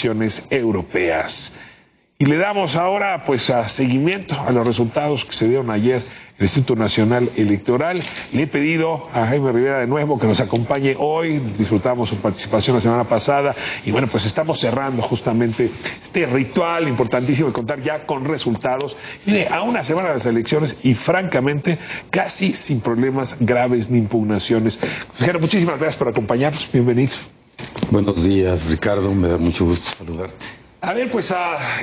elecciones europeas. Y le damos ahora pues a seguimiento a los resultados que se dieron ayer en el Instituto Nacional Electoral. Le he pedido a Jaime Rivera de nuevo que nos acompañe hoy. Disfrutamos su participación la semana pasada y bueno, pues estamos cerrando justamente este ritual importantísimo de contar ya con resultados. Mire, a una semana de las elecciones y francamente casi sin problemas graves ni impugnaciones. Consejero, muchísimas gracias por acompañarnos. Bienvenido. Buenos días, Ricardo. Me da mucho gusto saludarte. A ver, pues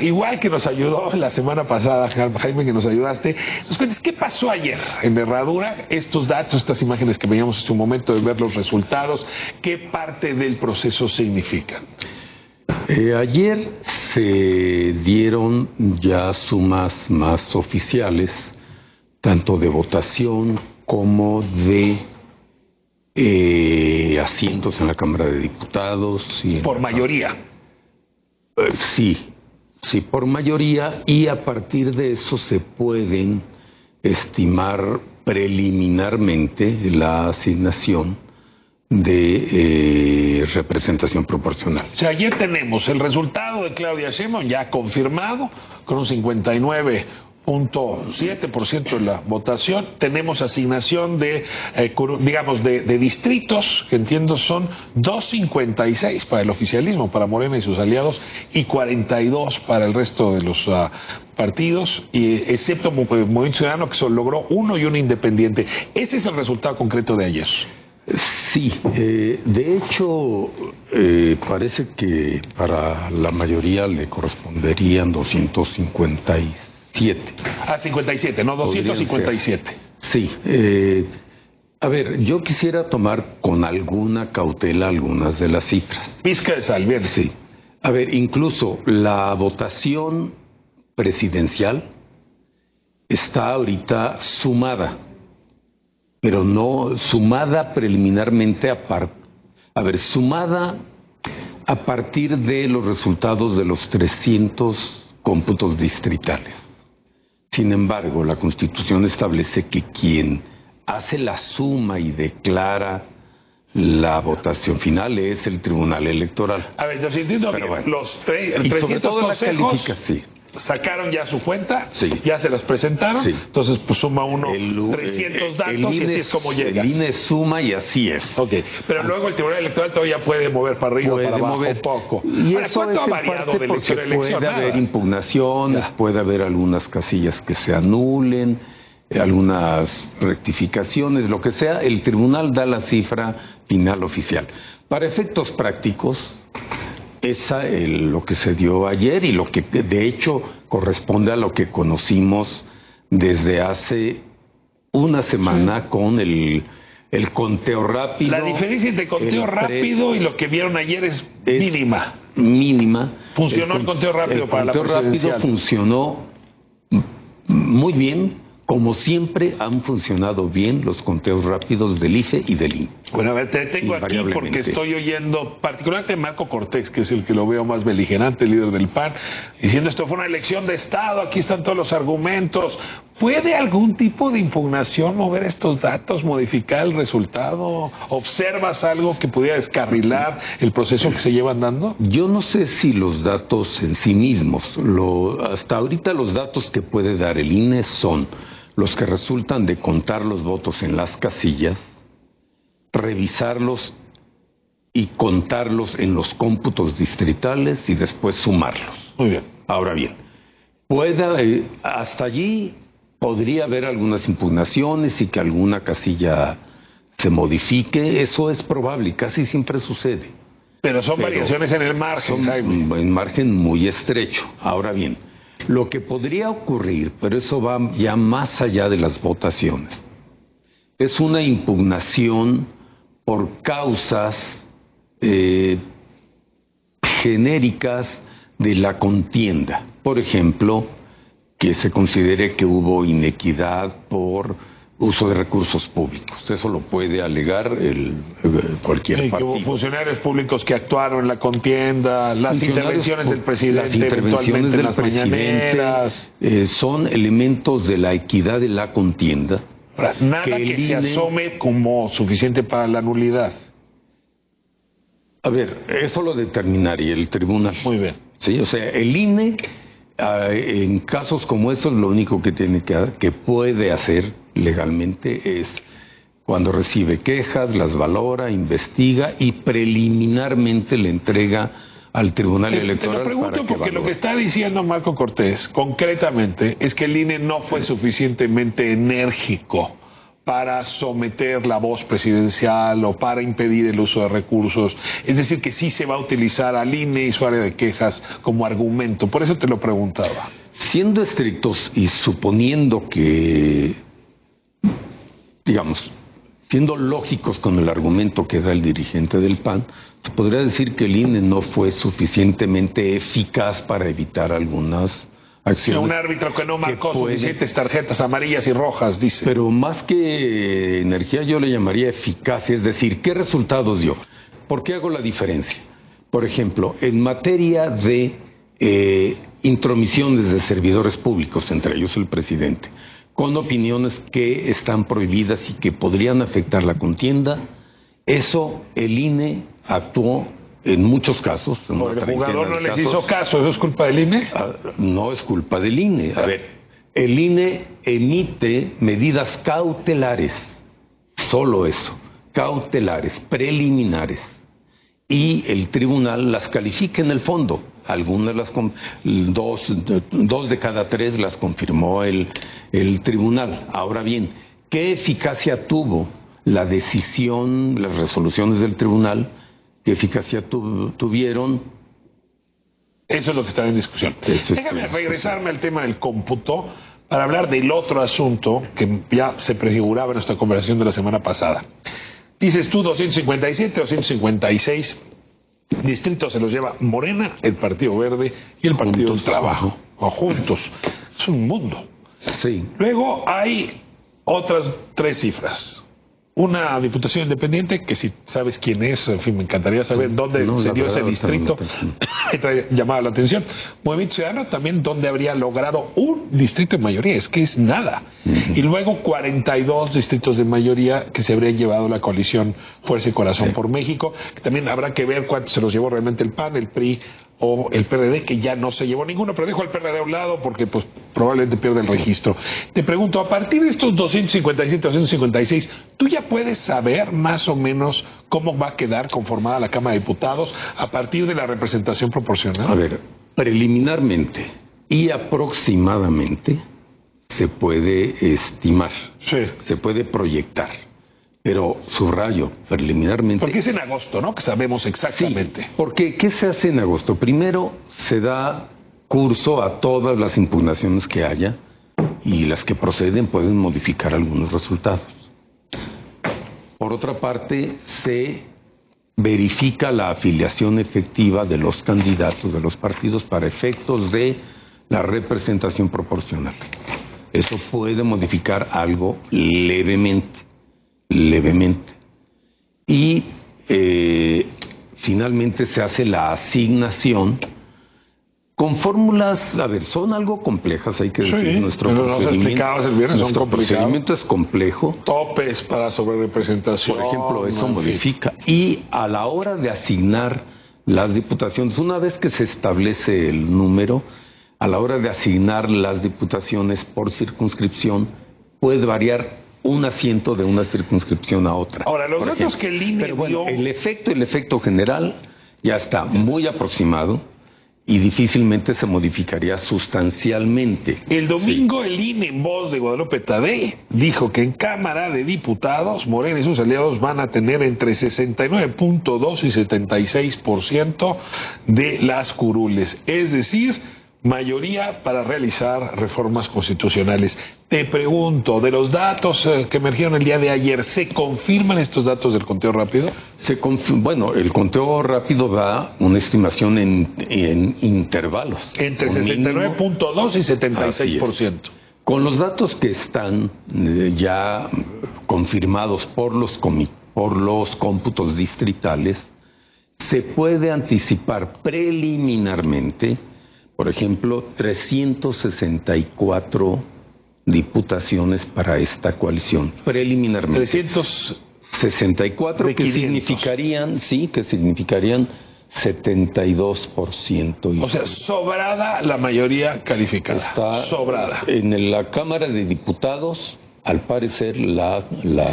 igual que nos ayudó la semana pasada, Jaime, que nos ayudaste, nos cuentes qué pasó ayer en la Herradura, estos datos, estas imágenes que veíamos en su momento de ver los resultados, qué parte del proceso significan. Ayer se dieron ya sumas más oficiales, tanto de votación como de asientos en la Cámara de Diputados. Y por mayoría. Sí, por mayoría, y a partir de eso se pueden estimar preliminarmente la asignación de representación proporcional. O sea, ayer tenemos el resultado de Claudia Sheinbaum ya confirmado con un 59.7% de la votación. Tenemos asignación de, de distritos, que entiendo son 256 para el oficialismo, para Morena y sus aliados, y 42 para el resto de los partidos, y excepto Movimiento Ciudadano, que solo logró uno y un independiente. Ese es el resultado concreto de ayer. Sí, de hecho, parece que para la mayoría le corresponderían 257. 57, no 257. Sí. A ver, yo quisiera tomar con alguna cautela algunas de las cifras. Pizca de sal, bien. Sí. A ver, incluso la votación presidencial está ahorita sumada, pero no sumada preliminarmente sumada a partir de los resultados de los 300 cómputos distritales. Sin embargo, la Constitución establece que quien hace la suma y declara la votación final es el Tribunal Electoral. A ver, yo sí entiendo, pero bueno, los 300 consejos sacaron ya su cuenta, sí, ya se las presentaron, sí, entonces pues suma uno 300 datos y así es como llegas. El INE suma y así es. Ok, pero luego el Tribunal Electoral todavía puede mover para arriba o para abajo un poco. Y ahora, eso es en parte porque puede haber impugnaciones, puede haber algunas casillas que se anulen, algunas rectificaciones, lo que sea. El tribunal da la cifra final oficial. Para efectos prácticos, esa es lo que se dio ayer y lo que de hecho corresponde a lo que conocimos desde hace una semana con el conteo rápido. La diferencia entre conteo rápido y lo que vieron ayer es mínima. Mínima. Funcionó el conteo rápido para la presidencial. El conteo rápido funcionó muy bien. Como siempre han funcionado bien los conteos rápidos del IFE y del INE. Bueno, a ver, te tengo aquí porque estoy oyendo, particularmente Marco Cortés, que es el que lo veo más beligerante, el líder del PAN, diciendo esto fue una elección de Estado, aquí están todos los argumentos. ¿Puede algún tipo de impugnación mover estos datos, modificar el resultado? ¿Observas algo que pudiera descarrilar el proceso que se llevan dando? Yo no sé si los datos en sí mismos, hasta ahorita los datos que puede dar el INE son los que resultan de contar los votos en las casillas, revisarlos y contarlos en los cómputos distritales y después sumarlos. Muy bien. Ahora bien, hasta allí podría haber algunas impugnaciones y que alguna casilla se modifique, eso es probable y casi siempre sucede. Pero son variaciones en el margen. En margen muy estrecho. Ahora bien, lo que podría ocurrir, pero eso va ya más allá de las votaciones, es una impugnación por causas genéricas de la contienda. Por ejemplo, que se considere que hubo inequidad por uso de recursos públicos. Eso lo puede alegar cualquier partido. Hubo funcionarios públicos que actuaron en la contienda, las intervenciones del presidente, las intervenciones del presidente son elementos de la equidad de la contienda. Nada que se asome como suficiente para la nulidad. A ver, eso lo determinaría el tribunal. Muy bien. Sí, o sea, el INE, en casos como estos, lo único que que puede hacer legalmente es, cuando recibe quejas, las valora, investiga y preliminarmente le entrega al Tribunal Electoral. Te lo pregunto porque lo que está diciendo Marco Cortés, concretamente, es que el INE no fue suficientemente enérgico para someter la voz presidencial o para impedir el uso de recursos. Es decir, que sí se va a utilizar al INE y su área de quejas como argumento. Por eso te lo preguntaba. Siendo estrictos y suponiendo que, digamos, siendo lógicos con el argumento que da el dirigente del PAN, se podría decir que el INE no fue suficientemente eficaz para evitar algunas acciones. Un árbitro que no marcó suficientes tarjetas amarillas y rojas, dice. Pero más que energía yo le llamaría eficacia, es decir, ¿qué resultados dio? ¿Por qué hago la diferencia? Por ejemplo, en materia de intromisiones de servidores públicos, entre ellos el presidente, con opiniones que están prohibidas y que podrían afectar la contienda, eso el INE actuó en muchos casos. El jugador no les hizo caso, ¿eso es culpa del INE? No es culpa del INE. A ver, el INE emite medidas cautelares, solo eso, cautelares, preliminares, y el tribunal las califica en el fondo. Algunas dos de cada tres las confirmó el tribunal. Ahora bien, ¿qué eficacia tuvo la decisión, las resoluciones del tribunal? ¿Qué eficacia tuvieron? Eso es lo que está en discusión. Déjame regresarme al tema del cómputo para hablar del otro asunto que ya se prefiguraba en nuestra conversación de la semana pasada. Dices tú 257 o 156 distritos se los lleva Morena, el Partido Verde y el Partido del Trabajo. O juntos. Es un mundo. Sí. Luego hay otras 3 cifras. Una diputación independiente, que si sabes quién es, en fin, me encantaría saber dónde se dio ese distrito, llamaba la atención. Movimiento Ciudadano también, donde habría logrado un distrito de mayoría, es que es nada. Y luego 42 distritos de mayoría que se habría llevado la coalición Fuerza y Corazón por México, que también habrá que ver cuánto se los llevó realmente el PAN, el PRI o el PRD, que ya no se llevó ninguno, pero dejó al PRD a un lado porque pues probablemente pierde el registro. Te pregunto, a partir de estos 257, 256, ¿tú ya puedes saber más o menos cómo va a quedar conformada la Cámara de Diputados a partir de la representación proporcional? A ver, preliminarmente y aproximadamente se puede estimar, se puede proyectar. Pero subrayo, preliminarmente... Porque es en agosto, ¿no? Que sabemos exactamente. Sí, porque ¿qué se hace en agosto? Primero se da curso a todas las impugnaciones que haya y las que proceden pueden modificar algunos resultados. Por otra parte, se verifica la afiliación efectiva de los candidatos de los partidos para efectos de la representación proporcional. Eso puede modificar algo levemente. Y finalmente se hace la asignación con fórmulas, a ver, son algo complejas, hay que decir, nuestro procedimiento es complejo. Topes para sobrerepresentación. Por ejemplo, eso modifica. Y a la hora de asignar las diputaciones, una vez que se establece el número, a la hora de asignar las diputaciones por circunscripción, puede variar un asiento de una circunscripción a otra. Ahora, los datos que el INE pero bueno, el efecto general ya está muy aproximado y difícilmente se modificaría sustancialmente. El domingo el INE, en voz de Guadalupe Tadei, dijo que en Cámara de Diputados, Morena y sus aliados van a tener entre 69.2 y 76% de las curules. Es decir, mayoría para realizar reformas constitucionales. Te pregunto, de los datos que emergieron el día de ayer, ¿se confirman estos datos del conteo rápido? Bueno, el conteo rápido da una estimación en intervalos. Entre 69.2 y 76%. Con los datos que están ya confirmados por los cómputos distritales, se puede anticipar preliminarmente, por ejemplo, 364 diputaciones para esta coalición, preliminarmente. 64 de que 500. significarían, sí, que significarían 72%. O sea, sobrada la mayoría calificada. Está sobrada. En la Cámara de Diputados, al parecer,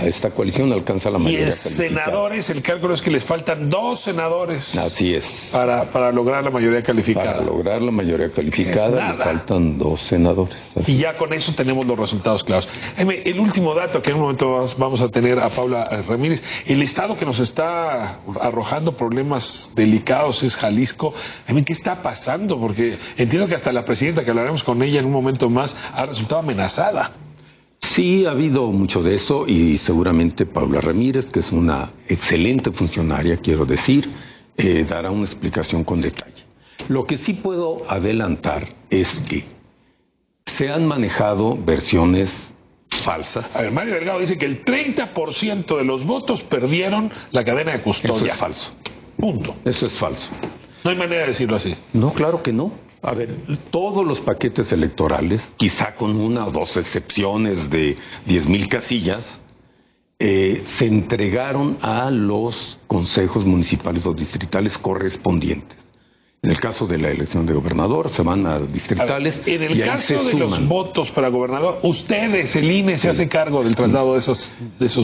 esta coalición alcanza la mayoría calificada. Y en senadores, el cálculo es que les faltan 2 senadores. Así es. Para lograr la mayoría calificada. Para lograr la mayoría calificada, le faltan 2 senadores. Y ya con eso tenemos los resultados claros. Jaime, el último dato que en un momento vamos a tener a Paula Ramírez. El estado que nos está arrojando problemas delicados es Jalisco. Jaime, ¿qué está pasando? Porque entiendo que hasta la presidenta, que hablaremos con ella en un momento más, ha resultado amenazada. Sí, ha habido mucho de eso y seguramente Paula Ramírez, que es una excelente funcionaria, quiero decir, dará una explicación con detalle. Lo que sí puedo adelantar es que se han manejado versiones falsas. A ver, Mario Delgado dice que el 30% de los votos perdieron la cadena de custodia. Eso es falso. Punto. Eso es falso. No hay manera de decirlo así. No, claro que no. A ver, todos los paquetes electorales, quizá con 1 o 2 excepciones de 10,000 casillas, se entregaron a los consejos municipales o distritales correspondientes. En el caso de la elección de gobernador, se van a distritales. En el caso de los votos para gobernador, ustedes, el INE, se hace cargo del traslado de esos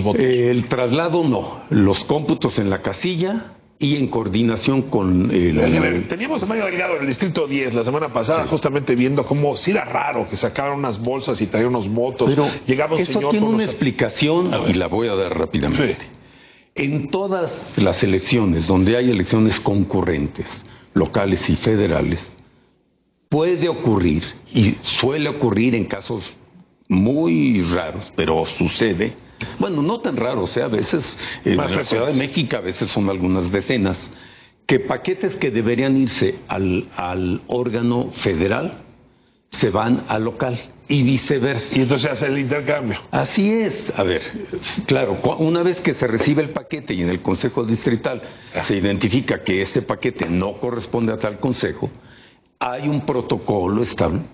votos. El traslado no. Los cómputos en la casilla y en coordinación con Teníamos a Mario Delgado en el distrito 10 la semana pasada, justamente viendo cómo sí era raro que sacaran unas bolsas y traían unos votos. Pero llegaba un eso señor tiene una explicación y la voy a dar rápidamente. Sí. En todas las elecciones donde hay elecciones concurrentes, locales y federales, puede ocurrir, y suele ocurrir en casos muy raros, pero sucede. Bueno, no tan raro, a veces en la Ciudad de México, a veces son algunas decenas, que paquetes que deberían irse al órgano federal se van al local y viceversa. Y entonces hace el intercambio. Así es. A ver, claro, una vez que se recibe el paquete y en el Consejo Distrital se identifica que ese paquete no corresponde a tal consejo, hay un protocolo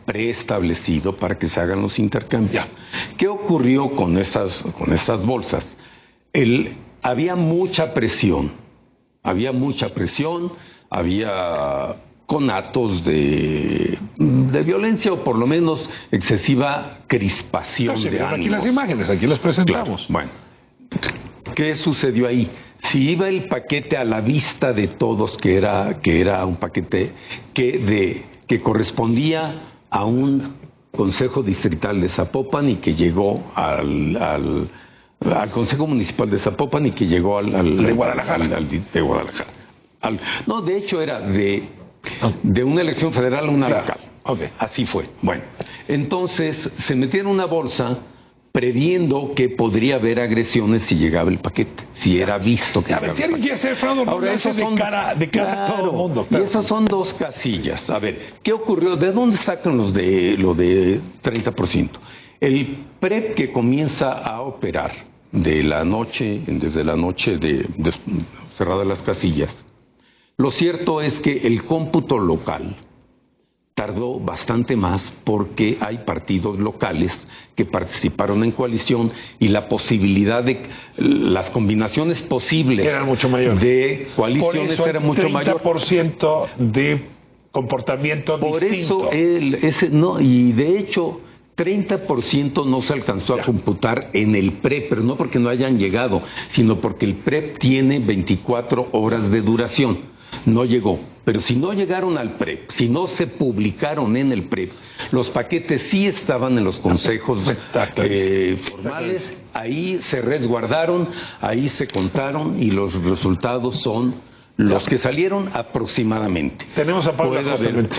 preestablecido para que se hagan los intercambios. Ya. ¿Qué ocurrió con estas bolsas? Había mucha presión, había conatos de violencia o por lo menos excesiva crispación de ánimos. Aquí las imágenes, aquí las presentamos. Claro. Bueno, ¿qué sucedió ahí? Si iba el paquete a la vista de todos, que era un paquete que correspondía a un consejo distrital de Zapopan y que llegó al consejo municipal de Zapopan y que llegó al de Guadalajara. De Guadalajara. No, de hecho era de una elección federal a una local. Okay. Así fue. Bueno, entonces se metieron en una bolsa previendo que podría haber agresiones si llegaba el paquete, si era visto que a ver, si alguien quiere hacer fraude, ahora eso de cara a todo el mundo. Claro. Y esas son 2 casillas. A ver, ¿qué ocurrió? ¿De dónde sacan lo de 30%? El PREP que comienza a operar desde la noche de cerradas las casillas. Lo cierto es que el cómputo local tardó bastante más porque hay partidos locales que participaron en coalición y la posibilidad de las combinaciones posibles eran mucho mayores. De coaliciones era mucho mayor. 30% de comportamiento distinto. Por eso y de hecho 30% no se alcanzó a computar en el PREP, pero no porque no hayan llegado, sino porque el PREP tiene 24 horas de duración. No llegó. Pero si no llegaron al PREP, si no se publicaron en el PREP, los paquetes sí estaban en los consejos formales, ahí se resguardaron, ahí se contaron y los resultados son los que salieron aproximadamente. Tenemos a Pablo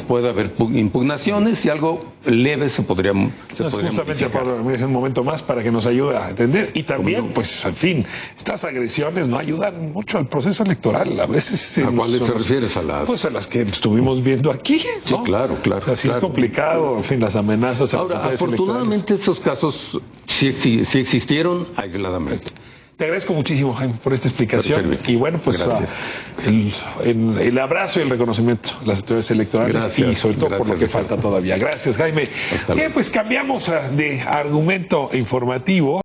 puede haber impugnaciones y algo leve se podría justamente a Pablo Ramírez un momento más para que nos ayude a entender. Y también, pues, al fin, estas agresiones no ayudan mucho al proceso electoral. A veces... ¿A cuáles te refieres? Pues a las que estuvimos viendo aquí, ¿no? Sí, claro. Así es complicado, en fin, las amenazas a Ahora, afortunadamente esos casos sí existieron aisladamente. Te agradezco muchísimo, Jaime, por esta explicación. Y bueno, pues el abrazo y el reconocimiento a las autoridades electorales y sobre todo por lo que falta todavía. Gracias, Jaime. Bien, pues cambiamos de argumento informativo.